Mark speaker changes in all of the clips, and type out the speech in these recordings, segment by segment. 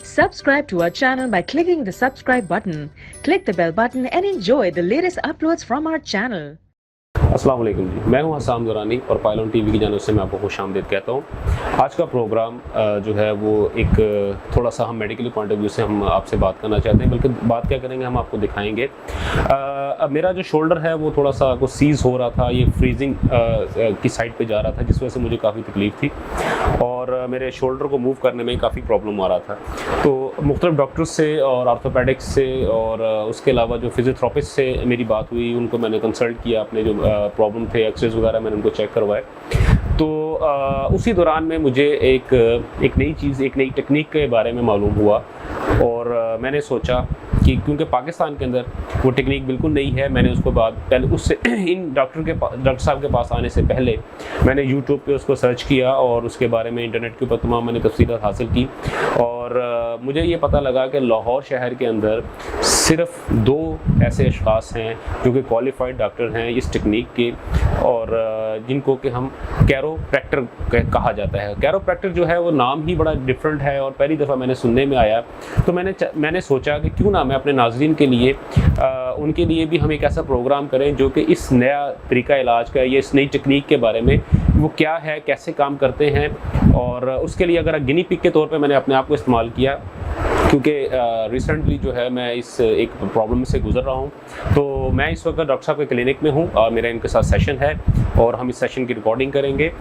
Speaker 1: Subscribe to our channel by clicking the subscribe button. Click the bell button and enjoy the latest uploads from our channel.
Speaker 2: अस्सलाम वालेकुम जी, मैं हूं हसाम दुरानी और pylon TV की जानिब से मैं आपको खुशामदीद कहता हूं। आज का प्रोग्राम जो है वो एक थोड़ा सा हम मेडिकल पॉइंट ऑफ व्यू से हम आपसे बात करना चाहते हैं, बल्कि बात क्या करेंगे हम आपको दिखाएंगे। अब मेरा जो शोल्डर है वो थोड़ा सा कुछ सीज़ हो रहा था, ये फ्रीजिंग की साइड पे जा रहा था, जिस वजह से मुझे काफ़ी तकलीफ़ थी और मेरे शोल्डर को मूव करने में काफ़ी प्रॉब्लम आ रहा था। तो मुख्तलिफ डॉक्टर्स से और आर्थोपेडिक्स से और उसके अलावा जो फिजियोथेरेपिस्ट से मेरी बात हुई, उनको मैंने कंसल्ट किया, अपने जो प्रॉब्लम थे, एक्सरेज वगैरह मैंने उनको चेक करवाए। तो उसी दौरान में मुझे एक नई चीज़, एक नई टेक्निक के बारे में मालूम हुआ और मैंने सोचा कि क्योंकि पाकिस्तान के अंदर वो टेक्निक बिल्कुल नहीं है, मैंने उसको पहले उससे इन डॉक्टर साहब के पास आने से पहले मैंने यूट्यूब पे उसको सर्च किया और उसके बारे में इंटरनेट के ऊपर तमाम मैंने तफसीलात हासिल की और मुझे ये पता लगा कि लाहौर शहर के अंदर सिर्फ 2 ऐसे अशख़ास हैं जो कि क्वालिफाइड डॉक्टर हैं इस टेक्निक के और जिनको कि हम कैरोप्रैक्टर कहा जाता है। कैरोप्रैक्टर जो है वो नाम ही बड़ा डिफरेंट है और पहली दफ़ा मैंने सुनने में आया, तो मैंने सोचा कि क्यों ना मैं अपने नाज़रीन के लिए उनके लिए भी हम एक ऐसा प्रोग्राम करें जो कि इस नया तरीका इलाज का, ये इस नई टेक्निक के बारे में वो क्या है, कैसे काम करते हैं। और उसके लिए अगर गिनी पिग के तौर पे मैंने अपने आप को इस्तेमाल किया, क्योंकि रिसेंटली जो है मैं इस एक प्रॉब्लम से गुजर रहा हूँ। तो मैं इस वक्त डॉक्टर साहब के क्लिनिक में हूँ और मेरा इनके साथ सेशन है और हम इस सेशन की रिकॉर्डिंग करेंगे।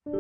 Speaker 2: जी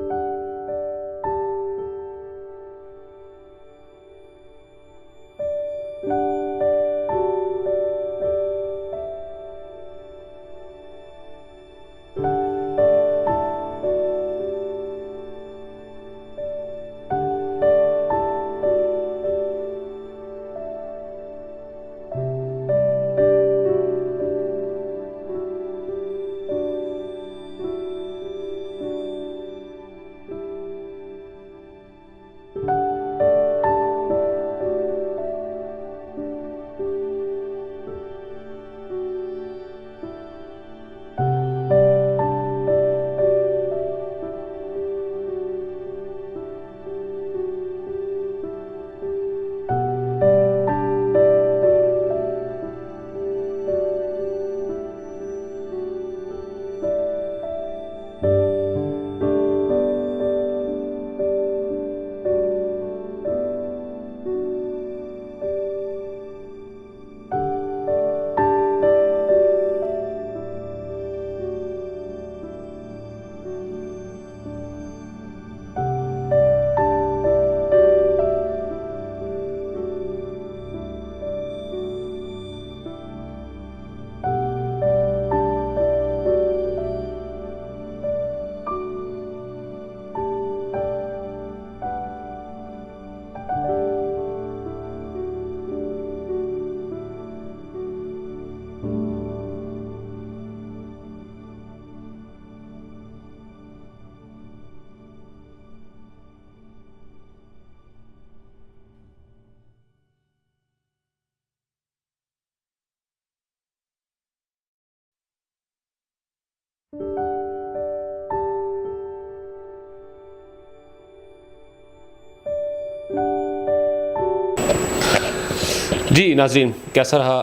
Speaker 2: नाज़रीन, कैसा रहा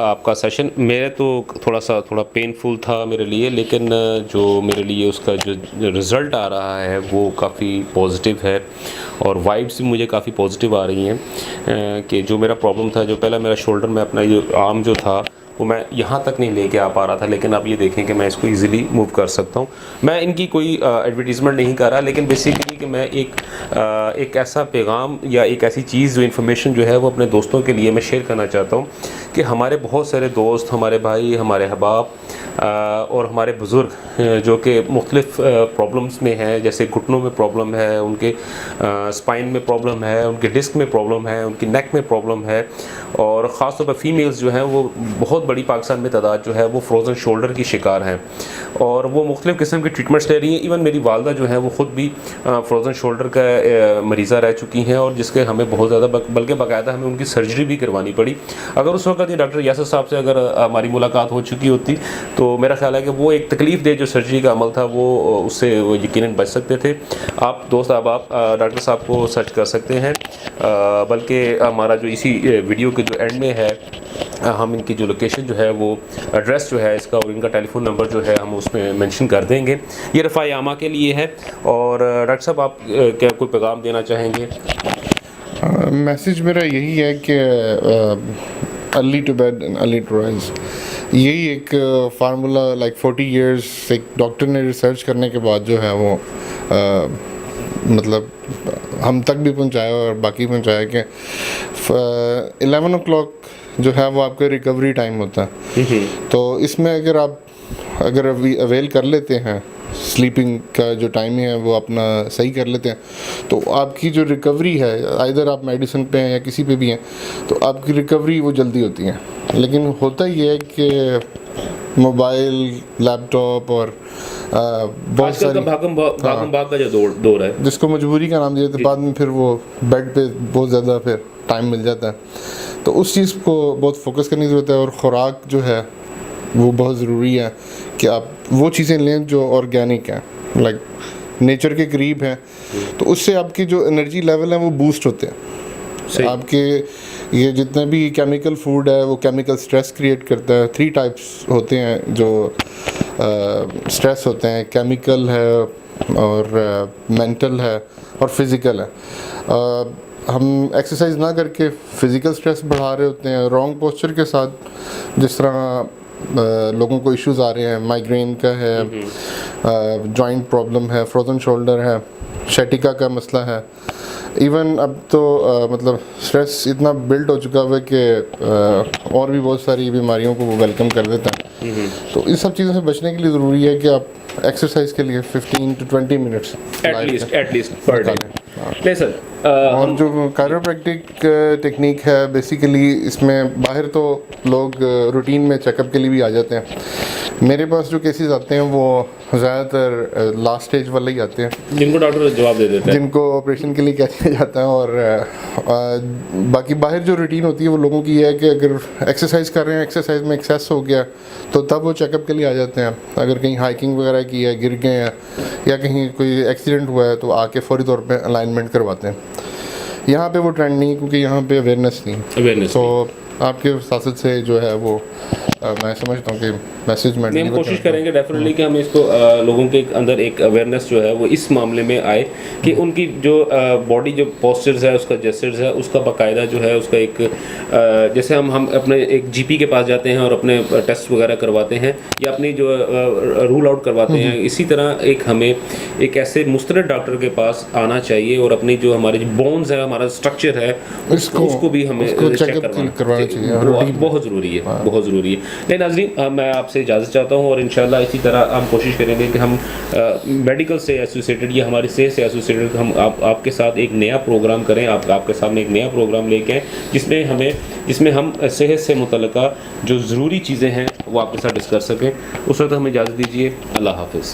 Speaker 2: आपका सेशन? मेरे तो थोड़ा पेनफुल था मेरे लिए, लेकिन जो मेरे लिए उसका जो रिज़ल्ट आ रहा है वो काफ़ी पॉजिटिव है और वाइब्स भी मुझे काफ़ी पॉजिटिव आ रही हैं कि जो मेरा प्रॉब्लम था, जो पहला मेरा शोल्डर में अपना जो आर्म जो था वो मैं यहाँ तक नहीं लेके आ पा रहा था, लेकिन अब ये देखें कि मैं इसको इजीली मूव कर सकता हूँ। मैं इनकी कोई एडवर्टीज़मेंट नहीं कर रहा, लेकिन बेसिकली कि मैं एक ऐसा पैगाम या एक ऐसी चीज़ जो इन्फॉर्मेशन जो है वो अपने दोस्तों के लिए मैं शेयर करना चाहता हूँ कि हमारे बहुत सारे दोस्त, हमारे भाई, हमारे अहबाब और हमारे बुज़ुर्ग जो कि मुख्तलिफ़ प्रॉब्लम्स में हैं, जैसे घुटनों में प्रॉब्लम है, उनके स्पाइन में प्रॉब्लम है, उनके डिस्क में प्रॉब्लम है, उनकी नेक में प्रॉब्लम है, और ख़ास तौर पर फीमेल्स जो हैं वो बहुत बड़ी पाकिस्तान में तादाद जो है वो फ्रोज़न शोल्डर की शिकार हैं और वो मुख्तलिफ़ किस्म की ट्रीटमेंट्स ले रही हैं। इवन मेरी वालदा जो है वो ख़ुद भी फ्रोज़न शोल्डर का मरीज़ा रह चुकी हैं और जिसके हमें बहुत ज़्यादा बल्कि बाकायदा हमें उनकी सर्जरी भी करवानी पड़ी। अगर उस वक्त ये डॉक्टर यासर साहब से अगर हमारी मुलाकात हो चुकी होती तो मेरा ख्याल है कि वो एक तकलीफ़ दे जो सर्जरी का अमल था वो उससे वो यकीनन बच सकते थे। आप दोस्त अब आप डॉक्टर साहब को सर्च कर सकते हैं, बल्कि हमारा जो इसी वीडियो के जो एंड में है हम इनकी जो लोकेशन जो है वो एड्रेस जो है इसका और इनका टेलीफोन नंबर जो है हम उसमें मेंशन कर देंगे। ये रफ़ाई आमा के लिए है। और डॉक्टर साहब आप क्या कोई पैगाम देना चाहेंगे?
Speaker 3: मैसेज मेरा यही है कि early to bed and early to rise, यही एक फार्मूला लाइक 40 इयर्स एक डॉक्टर ने रिसर्च करने के बाद जो है वो मतलब हम तक भी पहुंचाया और बाकी पहुंचाया कि 11 o'clock जो है वो आपका रिकवरी टाइम होता है। तो इसमें अगर अवेल कर लेते हैं, स्लीपिंग का जो टाइम है वो अपना सही कर लेते हैं, तो आपकी जो रिकवरी है, आइदर आप मेडिसिन पे हैं या किसी पे भी हैं, तो आपकी रिकवरी वो जल्दी होती है। लेकिन होता ये है कि मोबाइल, लैपटॉप और बहुत सारी
Speaker 2: भागम भाग का जो दौर है
Speaker 3: जिसको मजबूरी का नाम दिया जाता है, बाद में फिर वो बेड पे बहुत ज़्यादा फिर टाइम मिल जाता है। तो उस चीज़ को बहुत फोकस करने की ज़रूरत है और ख़ुराक जो है वो बहुत ज़रूरी है कि आप वो चीज़ें लें जो ऑर्गेनिक हैं, लाइक नेचर के करीब हैं, तो उससे आपकी जो एनर्जी लेवल है वो बूस्ट होते हैं। आपके ये जितने भी केमिकल फूड है वो केमिकल स्ट्रेस क्रिएट करता है। 3 टाइप्स होते हैं जो स्ट्रेस होते हैं, केमिकल है और मेंटल है और फिज़िकल है। हम एक्सरसाइज ना करके फ़िज़िकल स्ट्रेस बढ़ा रहे होते हैं रॉन्ग पोस्चर के साथ, जिस तरह लोगों को इश्यूज़ आ रहे हैं, माइग्रेन का है, जॉइंट प्रॉब्लम है, फ्रोजन शोल्डर है, शैटिका का मसला है। इवन अब तो मतलब स्ट्रेस इतना बिल्ड हो चुका हुआ है कि और भी बहुत सारी बीमारियों को वो वेलकम कर देता है। तो इन सब चीज़ों से बचने के लिए ज़रूरी है कि आप एक्सरसाइज के लिए 15 to 20 minutes
Speaker 2: at least per day. नहीं सर,
Speaker 3: और जो कायरोप्रैक्टिक टेक्निक है बेसिकली इसमें बाहर तो लोग रूटीन में चेकअप के लिए भी आ जाते हैं। मेरे पास जो केसेस आते हैं वो ज़्यादातर लास्ट स्टेज वाले ही आते हैं
Speaker 2: जिनको डॉक्टर जवाब दे देते हैं,
Speaker 3: जिनको ऑपरेशन के लिए कह दिया जाता है। और बाकी बाहर जो रूटीन होती है वो लोगों की है कि अगर एक्सरसाइज कर रहे हैं, एक्सरसाइज में एक्सेस हो गया तो तब वो चेकअप के लिए आ जाते हैं। अगर कहीं हाइकिंग वगैरह की है, गिर गए हैं या कहीं कोई एक्सीडेंट हुआ है तो आके फौरी तौर पे अलाइनमेंट करवाते हैं। यहाँ पे वो ट्रेंड नहीं, क्योंकि यहाँ पे अवेयरनेस नहीं। तो आपके साथ से जो है वो मैं समझता हूँ कि मैसेज में
Speaker 2: हम कोशिश करेंगे डेफिनेटली कि हम इसको लोगों के अंदर एक अवेयरनेस जो है वो इस मामले में आए कि उनकी जो बॉडी जो पोस्चर्स है, उसका जेस्चर्स है, उसका बाकायदा जो है उसका एक जैसे हम अपने एक जीपी के पास जाते हैं और अपने टेस्ट वगैरह करवाते हैं या अपनी जो रूल आउट करवाते हैं, इसी तरह एक हमें एक ऐसे मुस्तनद डॉक्टर के पास आना चाहिए और अपनी जो हमारे बोन्स है, हमारा स्ट्रक्चर है, उसको भी हमें चेक करवाना चाहिए। बहुत ज़रूरी है, बहुत ज़रूरी है। नहीं नाज़रीन, मैं आपसे इजाज़त चाहता हूँ और इंशाल्लाह इसी तरह हम कोशिश करेंगे कि हम मेडिकल से एसोसिएटेड या हमारी सेहत से एसोसिएटेड हम आपके साथ एक नया प्रोग्राम करें, आपके सामने एक नया प्रोग्राम लेके आएँ जिसमें हम सेहत से मुतल्लिक़ा जो ज़रूरी चीज़ें हैं वो आपके साथ डिस्कस कर सकें। उस वक्त हमें इजाज़त दीजिए। अल्लाह हाफ़िज़।